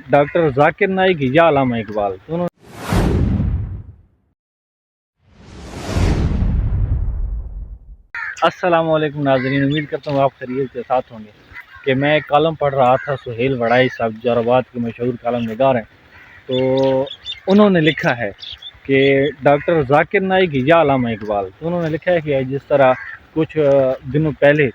Doctor Zakir Naik یا علامہ اقبال دونوں. السلام علیکم ناظرین، امید کرتا ہوں آپ خیریت کے ساتھ ہوں گے. کہ میں ایک کالم پڑھ رہا تھا، سہیل وڑائی صاحب جوراباد کے مشہور کالم نگار ہیں، تو انہوں نے لکھا ہے کہ ڈاکٹر ذاکر نائک یا علامہ اقبال. تو انہوں نے لکھا ہے کہ جس طرح کچھ دنوں پہلے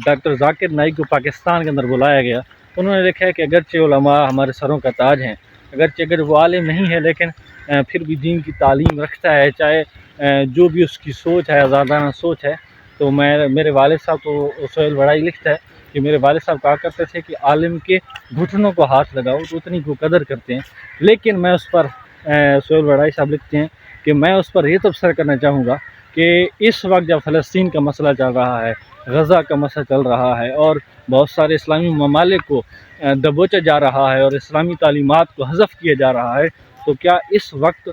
ڈاکٹر ذاکر نائک کو پاکستان کے اندر بلایا گیا، تو انہوں نے لکھا ہے کہ اگرچہ علماء ہمارے سروں کا تاج ہیں، اگرچہ اگر وہ عالم نہیں ہے لیکن پھر بھی دین کی تعلیم رکھتا ہے، چاہے جو بھی اس کی سوچ ہے آزادانہ سوچ ہے. تو میرے والد صاحب تو سہیل وڑائی لکھتا ہے کہ میرے والد صاحب کہا کرتے تھے کہ عالم کے گھٹنوں کو ہاتھ لگاؤ تو اتنی کو قدر کرتے ہیں. لیکن میں اس پر سہیل وڑائی صاحب لکھتے ہیں کہ میں اس پر یہ تبصرہ کرنا چاہوں گا کہ اس وقت جب فلسطین کا مسئلہ چل رہا ہے، غزہ کا مسئلہ چل رہا ہے اور بہت سارے اسلامی ممالک کو دبوچا جا رہا ہے اور اسلامی تعلیمات کو حذف کیا جا رہا ہے، تو کیا اس وقت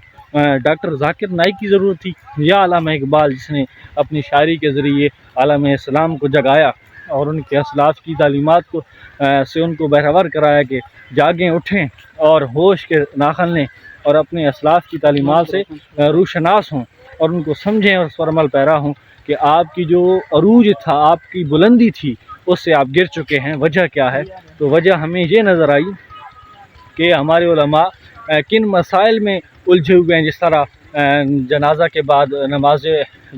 ڈاکٹر ذاکر نائک کی ضرورت تھی یا علامہ اقبال، جس نے اپنی شاعری کے ذریعے عالم اسلام کو جگایا اور ان کے اسلاف کی تعلیمات کو سے ان کو بہرور کرایا کہ جاگیں اٹھیں اور ہوش کے ناخن لیں اور اپنے اسلاف کی تعلیمات سے روشناس ہوں اور ان کو سمجھیں اور اس پر عمل پیرا ہوں کہ آپ کی جو عروج تھا، آپ کی بلندی تھی، اس سے آپ گر چکے ہیں. وجہ کیا ہے؟ تو وجہ ہمیں یہ نظر آئی کہ ہمارے علماء کن مسائل میں الجھے ہوئے ہیں. جس طرح جنازہ کے بعد نماز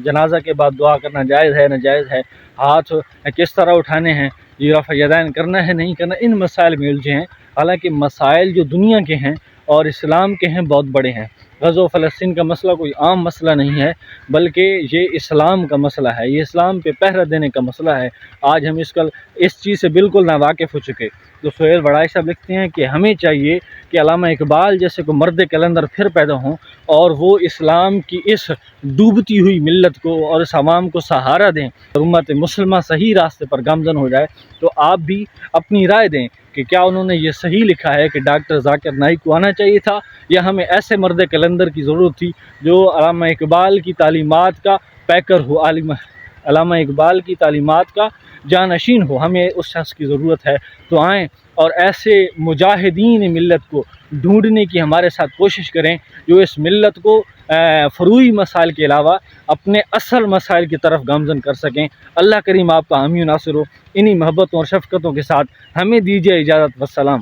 جنازہ کے بعد دعا کرنا جائز ہے ناجائز ہے، ہاتھ کس طرح اٹھانے ہیں، یہ رفع یدین کرنا ہے نہیں کرنا، ان مسائل میں الجھے ہیں. حالانکہ مسائل جو دنیا کے ہیں اور اسلام کے ہیں بہت بڑے ہیں. غزہ و فلسطین کا مسئلہ کوئی عام مسئلہ نہیں ہے، بلکہ یہ اسلام کا مسئلہ ہے، یہ اسلام پہ پہرہ دینے کا مسئلہ ہے. آج ہم اس چیز سے بالکل ناواقف ہو چکے. تو سہیل وڑائی صاحب لکھتے ہیں کہ ہمیں چاہیے کہ علامہ اقبال جیسے کو مرد کلندر پھر پیدا ہوں اور وہ اسلام کی اس ڈوبتی ہوئی ملت کو اور اس عوام کو سہارا دیں اور امت مسلمہ صحیح راستے پر گامزن ہو جائے. تو آپ بھی اپنی رائے دیں کہ کیا انہوں نے یہ صحیح لکھا ہے کہ ڈاکٹر ذاکر نائک کو آنا چاہیے تھا، یا ہمیں ایسے مرد کلندر کی ضرورت تھی جو علامہ اقبال کی تعلیمات کا پیکر ہو، علامہ اقبال کی تعلیمات کا جانشین ہو. ہمیں اس شخص کی ضرورت ہے. تو آئیں اور ایسے مجاہدین ملت کو ڈھونڈنے کی ہمارے ساتھ کوشش کریں جو اس ملت کو فروعی مسائل کے علاوہ اپنے اصل مسائل کی طرف گامزن کر سکیں. اللہ کریم آپ کا حامی و ناصر ہو. انہی محبتوں اور شفقتوں کے ساتھ ہمیں دیجیے اجازت. والسلام.